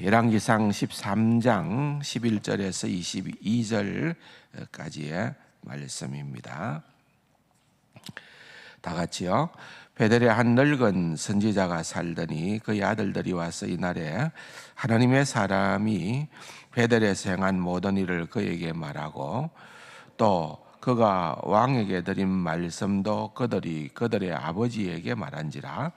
열왕기상 13장 11절에서 22절까지의 말씀입니다. 다 같이요. 베델에 한 늙은 선지자가 살더니 그의 아들들이 와서 이날에 하나님의 사람이 베델에서 행한 모든 일을 그에게 말하고 또 그가 왕에게 드린 말씀도 그들의 아버지에게 말한지라.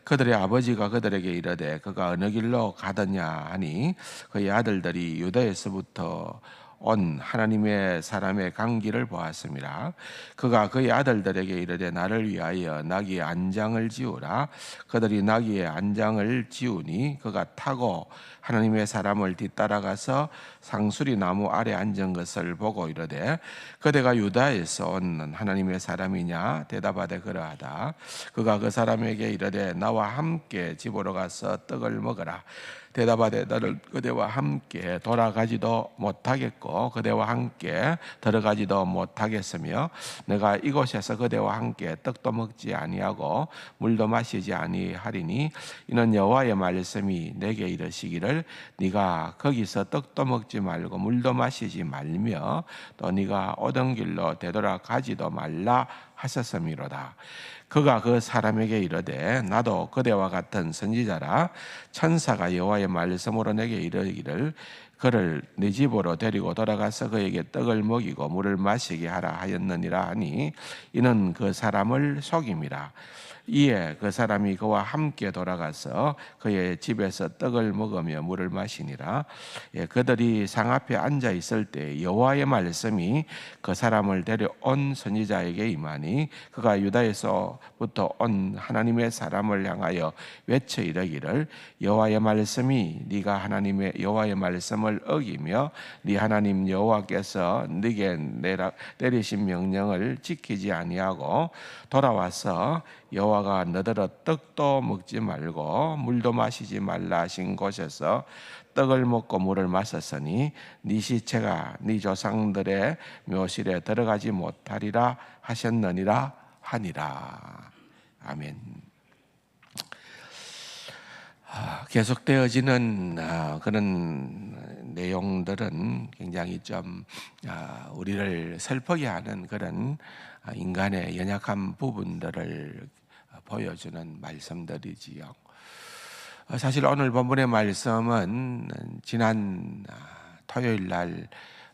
그들의 아버지가 그들에게 이르되 그가 어느 길로 가더냐 하니 그의 아들들이 유다에서부터 온 하나님의 사람의 강기를 보았습니다. 그가 그의 아들들에게 이르되 나를 위하여 나귀의 안장을 지우라. 그들이 나귀의 안장을 지우니 그가 타고 하나님의 사람을 뒤따라가서 상수리 나무 아래 앉은 것을 보고 이르되 그대가 유다에서 온 하나님의 사람이냐 대답하되 그러하다. 그가 그 사람에게 이르되 나와 함께 집으로 가서 떡을 먹으라. 대답하되 너를 그대와 함께 돌아가지도 못하겠고 그대와 함께 들어가지도 못하겠으며 내가 이곳에서 그대와 함께 떡도 먹지 아니하고 물도 마시지 아니하리니 이는 여호와의 말씀이 내게 이르시기를 네가 거기서 떡도 먹지 말고 물도 마시지 말며 또 네가 오던 길로 되돌아가지도 말라 하셨음이로다. 그가 그 사람에게 이르되 나도 그대와 같은 선지자라. 천사가 여호와의 말씀으로 내게 이르기를 그를 네 집으로 데리고 돌아가서 그에게 떡을 먹이고 물을 마시게 하라 하였느니라 하니 이는 그 사람을 속임이라. 이에 그 사람이 그와 함께 돌아가서 그의 집에서 떡을 먹으며 물을 마시니라. 그들이 상 앞에 앉아 있을 때 여호와의 말씀이 그 사람을 데려온 선지자에게 임하니 그가 유다에서부터 온 하나님의 사람을 향하여 외쳐 이르기를 여호와의 말씀이 네가 하나님의 여호와의 말씀을 어기며 네 하나님 여호와께서 네게 내리신 명령을 지키지 아니하고 돌아와서 여호와가 너더러 떡도 먹지 말고 물도 마시지 말라 하신 곳에서 떡을 먹고 물을 마셨으니 네 시체가 네 조상들의 묘실에 들어가지 못하리라 하셨느니라 하니라. 아멘. 계속되어지는 그런 내용들은 굉장히 좀 우리를 슬프게 하는 그런 인간의 연약한 부분들을 보여주는 말씀들이지요. 사실 오늘 본문의 말씀은 지난 토요일 날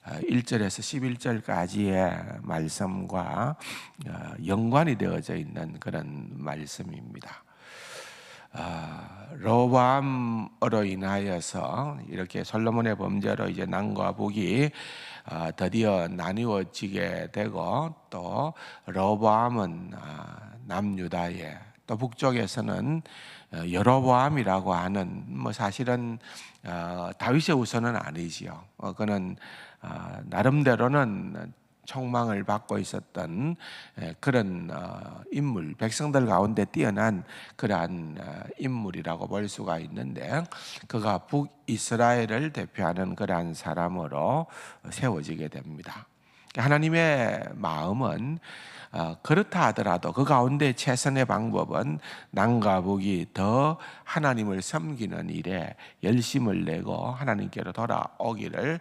1절에서 11절까지의 말씀과 연관이 되어져 있는 그런 말씀입니다. 로보암으로 인하여서 이렇게 솔로몬의 범죄로 이제 남과 북이 드디어 나뉘어지게 되고 또 로보암은 남유다에 또 북쪽에서는 여로보암이라고 하는 사실은 다윗의 후손은 아니지요. 그는 나름대로는 총망을 받고 있었던 그런 인물, 백성들 가운데 뛰어난 그러한 인물이라고 볼 수가 있는데 그가 북이스라엘을 대표하는 그러한 사람으로 세워지게 됩니다. 하나님의 마음은 그렇다 하더라도 그 가운데 최선의 방법은 남과 북이 더 하나님을 섬기는 일에 열심을 내고 하나님께로 돌아오기를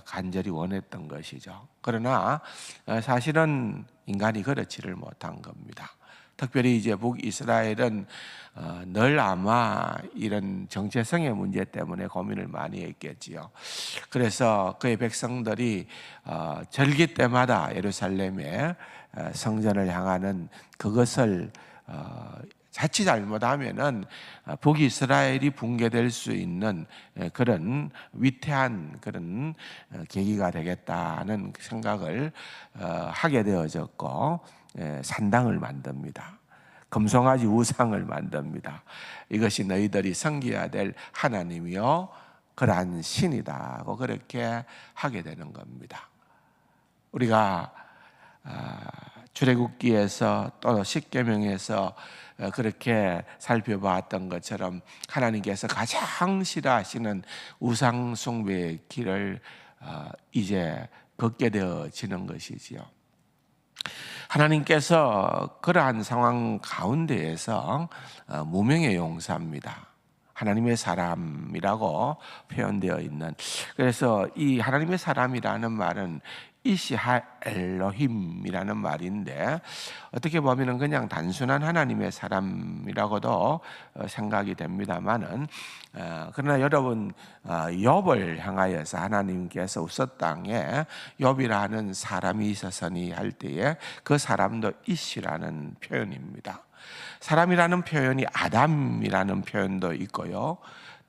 간절히 원했던 것이죠. 그러나 사실은 인간이 그렇지를 못한 겁니다. 특별히 이제 북이스라엘은 늘 아마 이런 정체성의 문제 때문에 고민을 많이 했겠지요. 그래서 그의 백성들이 절기 때마다 예루살렘에 성전을 향하는 그것을 자칫 잘못하면은 북이스라엘이 붕괴될 수 있는 그런 위태한 그런 계기가 되겠다는 생각을 하게 되어졌고 산당을 만듭니다. 금송아지 우상을 만듭니다. 이것이 너희들이 섬겨야 될 하나님이요 그러한 신이다고 그렇게 하게 되는 겁니다. 우리가 출애굽기에서 또 십계명에서 그렇게 살펴봤던 것처럼 하나님께서 가장 싫어하시는 우상 숭배의 길을 이제 걷게 되어지는 것이지요. 하나님께서 그러한 상황 가운데에서 무명의 용사입니다. 하나님의 사람이라고 표현되어 있는, 그래서 이 하나님의 사람이라는 말은 이시하 엘로힘이라는 말인데, 어떻게 보면은 그냥 단순한 하나님의 사람이라고도 생각이 됩니다만은, 그러나 여러분, 욥을 향하여서 하나님께서 우섯 땅에 욥이라는 사람이 있었으니 할 때에 그 사람도 이시라는 표현입니다. 사람이라는 표현이 아담이라는 표현도 있고요,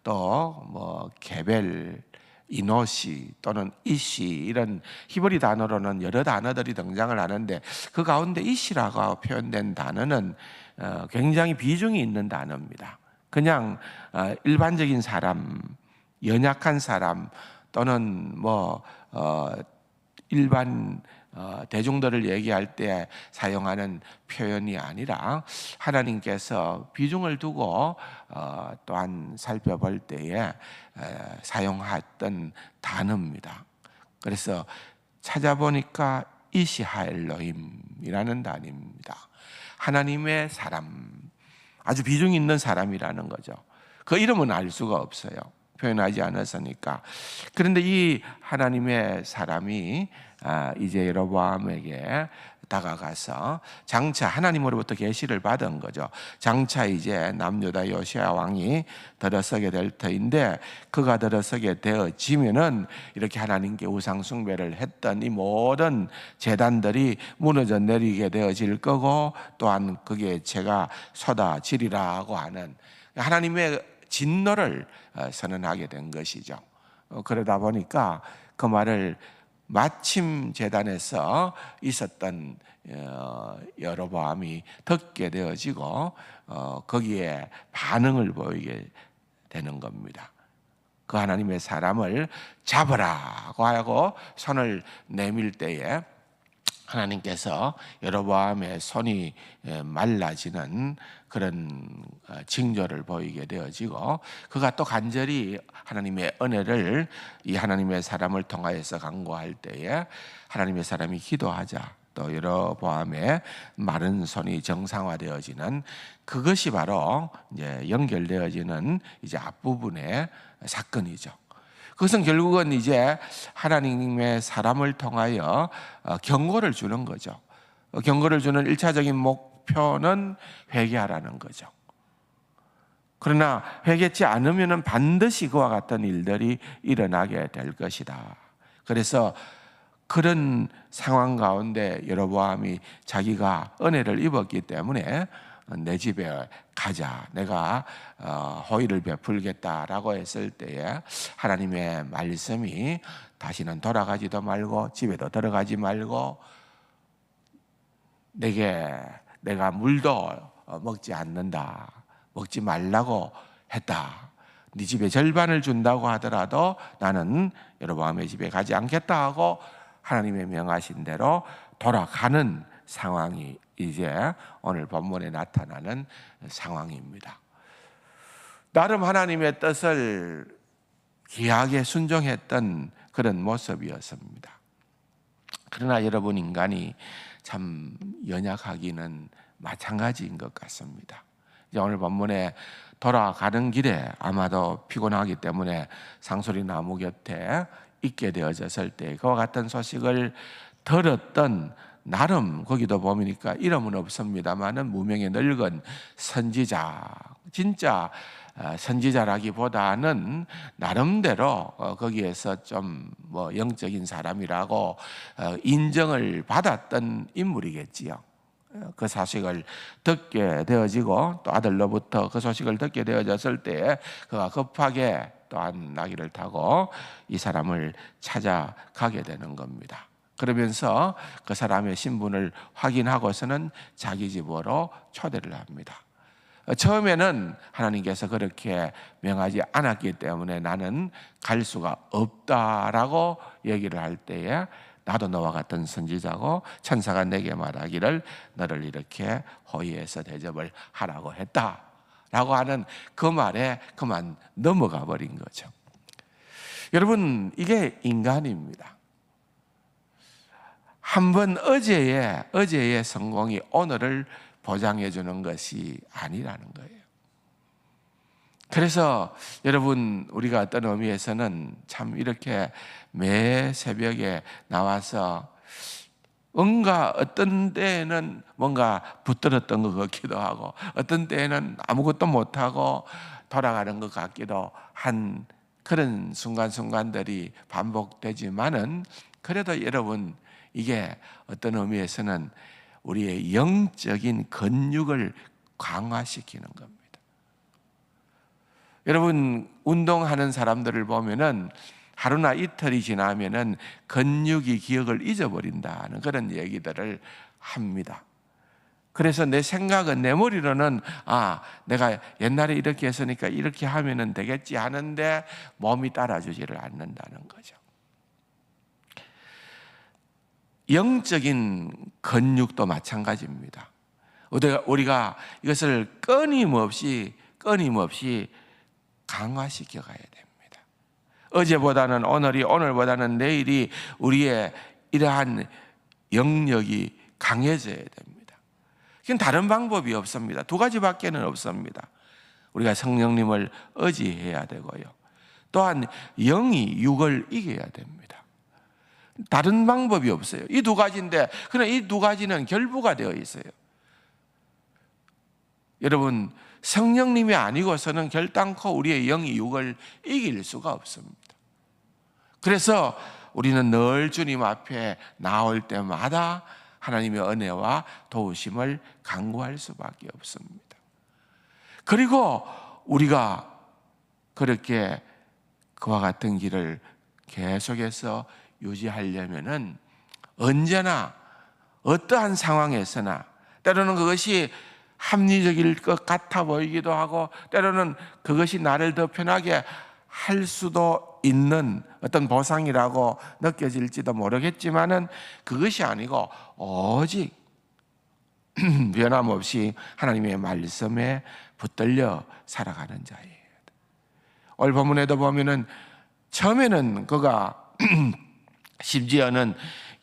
또 뭐 게벨, 이노시 또는 이시, 이런 히브리 단어로는 여러 단어들이 등장을 하는데, 그 가운데 이시라고 표현된 단어는 굉장히 비중이 있는 단어입니다. 그냥 일반적인 사람, 연약한 사람, 또는 뭐 일반 대중들을 얘기할 때 사용하는 표현이 아니라 하나님께서 비중을 두고 또한 살펴볼 때에 사용했던 단어입니다. 그래서 찾아보니까 이시하 엘로힘이라는 단어입니다. 하나님의 사람, 아주 비중 있는 사람이라는 거죠. 그 이름은 알 수가 없어요, 표현하지 않았으니까. 그런데 이 하나님의 사람이 이제 여로보암에게 다가가서 장차 하나님으로부터 계시를 받은 거죠. 장차 이제 남유다 요시야 왕이 들어서게 될 터인데, 그가 들어서게 되어지면은 이렇게 하나님께 우상 숭배를 했던 이 모든 제단들이 무너져 내리게 되어질 거고, 또한 그게 죄가 쏟아지리라고 하는 하나님의 진노를 선언하게 된 것이죠. 그러다 보니까 그 말을 마침 제단에서 있었던 여로보암이 듣게 되어지고 거기에 반응을 보이게 되는 겁니다. 그 하나님의 사람을 잡으라고 하고 손을 내밀 때에 하나님께서 여로보암의 손이 말라지는 그런 징조를 보이게 되어지고, 그가 또 간절히 하나님의 은혜를 이 하나님의 사람을 통하여서 간구할 때에 하나님의 사람이 기도하자 또 여로보암의 마른 손이 정상화되어지는, 그것이 바로 이제 연결되어지는 이제 앞부분의 사건이죠. 그것은 결국은 이제 하나님의 사람을 통하여 경고를 주는 거죠. 경고를 주는 1차적인 목표는 회개하라는 거죠. 그러나 회개치 않으면 반드시 그와 같은 일들이 일어나게 될 것이다. 그래서 그런 상황 가운데 여로보암이 자기가 은혜를 입었기 때문에 내 집에 가자, 내가 호의를 베풀겠다라고 했을 때에 하나님의 말씀이 다시는 돌아가지도 말고 집에도 들어가지 말고 내가 물도 먹지 않는다, 먹지 말라고 했다. 네 집에 절반을 준다고 하더라도 나는 여로보암의 집에 가지 않겠다 하고 하나님의 명하신 대로 돌아가는 상황이 이제 오늘 본문에 나타나는 상황입니다. 나름 하나님의 뜻을 귀하게 순종했던 그런 모습이었습니다. 그러나 여러분, 인간이 참 연약하기는 마찬가지인 것 같습니다. 이제 오늘 본문에 돌아가는 길에 아마도 피곤하기 때문에 상소리 나무 곁에 있게 되어졌을 때 그와 같은 소식을 들었던, 나름 거기도 보니까 이름은 없습니다만은 무명의 늙은 선지자, 진짜 선지자라기보다는 나름대로 거기에서 좀 뭐 영적인 사람이라고 인정을 받았던 인물이겠지요. 그 사실을 듣게 되어지고 또 아들로부터 그 소식을 듣게 되어졌을 때 그가 급하게 또한 나귀를 타고 이 사람을 찾아가게 되는 겁니다. 그러면서 그 사람의 신분을 확인하고서는 자기 집으로 초대를 합니다. 처음에는 하나님께서 그렇게 명하지 않았기 때문에 나는 갈 수가 없다라고 얘기를 할 때에, 나도 너와 같은 선지자고 천사가 내게 말하기를 너를 이렇게 호위해서 대접을 하라고 했다라고 하는 그 말에 그만 넘어가 버린 거죠. 여러분, 이게 인간입니다. 한번 어제의 성공이 오늘을 보장해 주는 것이 아니라는 거예요. 그래서 여러분, 우리가 어떤 의미에서는 참 이렇게 매 새벽에 나와서 뭔가 어떤 때에는 뭔가 붙들었던 것 같기도 하고 어떤 때에는 아무것도 못하고 돌아가는 것 같기도 한 그런 순간순간들이 반복되지만은, 그래도 여러분, 이게 어떤 의미에서는 우리의 영적인 근육을 강화시키는 겁니다. 여러분, 운동하는 사람들을 보면은 하루나 이틀이 지나면은 근육이 기억을 잊어버린다는 그런 얘기들을 합니다. 그래서 내 생각은, 내 머리로는 내가 옛날에 이렇게 했으니까 이렇게 하면은 되겠지 하는데 몸이 따라주지를 않는다는 거죠. 영적인 근육도 마찬가지입니다. 우리가 이것을 끊임없이 강화시켜 가야 됩니다. 어제보다는 오늘이, 오늘보다는 내일이 우리의 이러한 영역이 강해져야 됩니다. 그건 다른 방법이 없습니다. 두 가지밖에는 없습니다. 우리가 성령님을 의지해야 되고요, 또한 영이 육을 이겨야 됩니다. 다른 방법이 없어요. 이 두 가지인데, 그러나 이 두 가지는 결부가 되어 있어요. 여러분, 성령님이 아니고서는 결단코 우리의 영이 육을 이길 수가 없습니다. 그래서 우리는 늘 주님 앞에 나올 때마다 하나님의 은혜와 도우심을 간구할 수밖에 없습니다. 그리고 우리가 그렇게 그와 같은 길을 계속해서 유지하려면은 언제나 어떠한 상황에서나, 때로는 그것이 합리적일 것 같아 보이기도 하고 때로는 그것이 나를 더 편하게 할 수도 있는 어떤 보상이라고 느껴질지도 모르겠지만은, 그것이 아니고 오직 변함없이 하나님의 말씀에 붙들려 살아가는 자예요. 오늘 본문에도 보면은 처음에는 그가 심지어는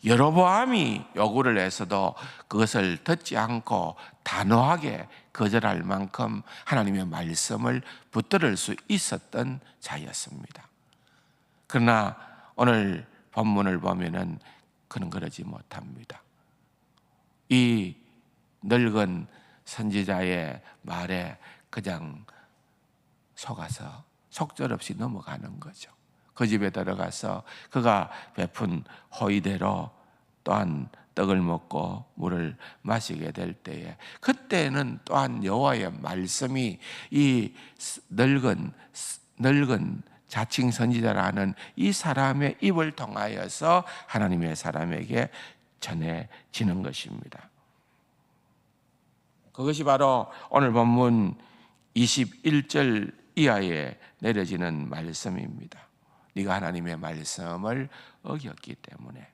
여로보암이 요구를 해서도 그것을 듣지 않고 단호하게 거절할 만큼 하나님의 말씀을 붙들을 수 있었던 자였습니다. 그러나 오늘 본문을 보면은 그는 그러지 못합니다. 이 늙은 선지자의 말에 그냥 속아서 속절없이 넘어가는 거죠. 그 집에 들어가서 그가 베푼 호의대로 또한 떡을 먹고 물을 마시게 될 때에, 그때는 또한 여호와의 말씀이 이 늙은 자칭 선지자라는 이 사람의 입을 통하여서 하나님의 사람에게 전해지는 것입니다. 그것이 바로 오늘 본문 21절 이하에 내려지는 말씀입니다. 네가 하나님의 말씀을 어겼기 때문에,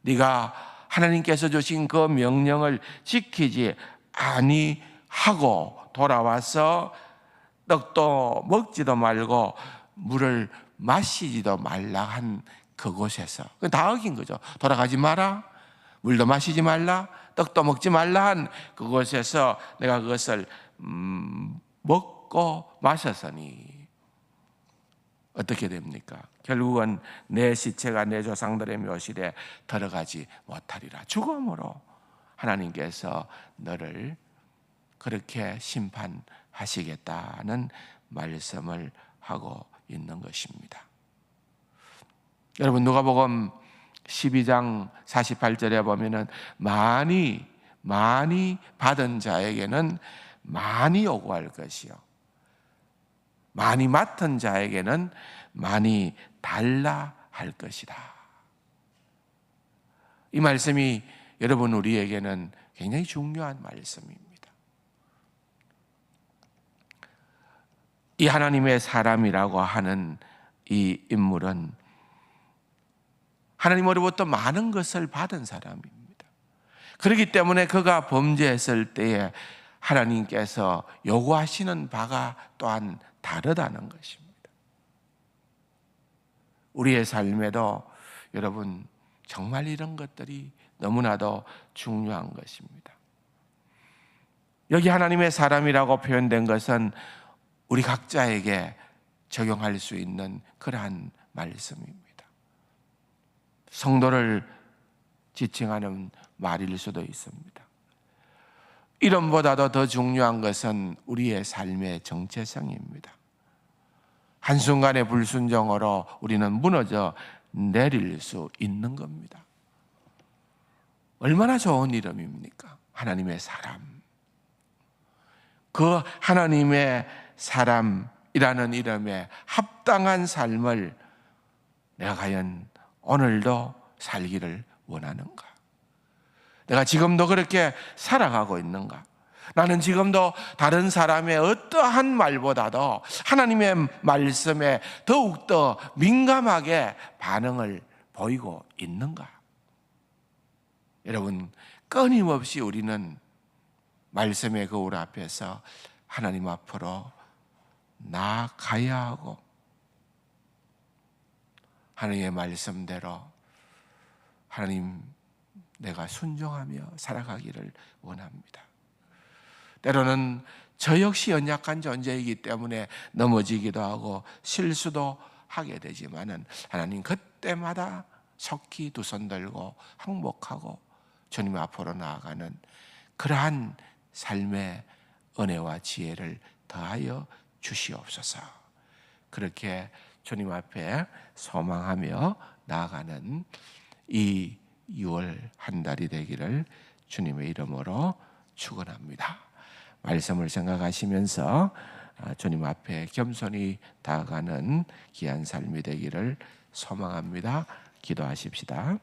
네가 하나님께서 주신 그 명령을 지키지 아니하고 돌아와서 떡도 먹지도 말고 물을 마시지도 말라 한 그곳에서, 다 어긴 거죠. 돌아가지 마라, 물도 마시지 말라, 떡도 먹지 말라 한 그곳에서 내가 그것을 먹고 마셨으니 어떻게 됩니까? 결국은 내 시체가 내 조상들의 묘실에 들어가지 못하리라. 죽음으로 하나님께서 너를 그렇게 심판하시겠다는 말씀을 하고 있는 것입니다. 여러분, 누가복음 12장 48절에 보면은 많이 받은 자에게는 많이 요구할 것이요, 많이 맡은 자에게는 많이 달라 할 것이다. 이 말씀이 여러분, 우리에게는 굉장히 중요한 말씀입니다. 이 하나님의 사람이라고 하는 이 인물은 하나님으로부터 많은 것을 받은 사람입니다. 그렇기 때문에 그가 범죄했을 때에 하나님께서 요구하시는 바가 또한 다르다는 것입니다. 우리의 삶에도 여러분, 정말 이런 것들이 너무나도 중요한 것입니다. 여기 하나님의 사람이라고 표현된 것은 우리 각자에게 적용할 수 있는 그러한 말씀입니다. 성도를 지칭하는 말일 수도 있습니다. 이름보다도 더 중요한 것은 우리의 삶의 정체성입니다. 한순간의 불순종으로 우리는 무너져 내릴 수 있는 겁니다. 얼마나 좋은 이름입니까? 하나님의 사람. 그 하나님의 사람이라는 이름에 합당한 삶을 내가 과연 오늘도 살기를 원하는가? 내가 지금도 그렇게 살아가고 있는가? 나는 지금도 다른 사람의 어떠한 말보다도 하나님의 말씀에 더욱더 민감하게 반응을 보이고 있는가? 여러분, 끊임없이 우리는 말씀의 거울 앞에서 하나님 앞으로 나아가야 하고 하나님의 말씀대로 하나님 내가 순종하며 살아가기를 원합니다. 때로는 저 역시 연약한 존재이기 때문에 넘어지기도 하고 실수도 하게 되지만은 하나님 그때마다 속히 두 손 들고 항복하고 주님 앞으로 나아가는 그러한 삶의 은혜와 지혜를 더하여 주시옵소서. 그렇게 주님 앞에 소망하며 나아가는 이 6월 한 달이 되기를 주님의 이름으로 축원합니다. 말씀을 생각하시면서 주님 앞에 겸손히 다가가는 귀한 삶이 되기를 소망합니다. 기도하십시다.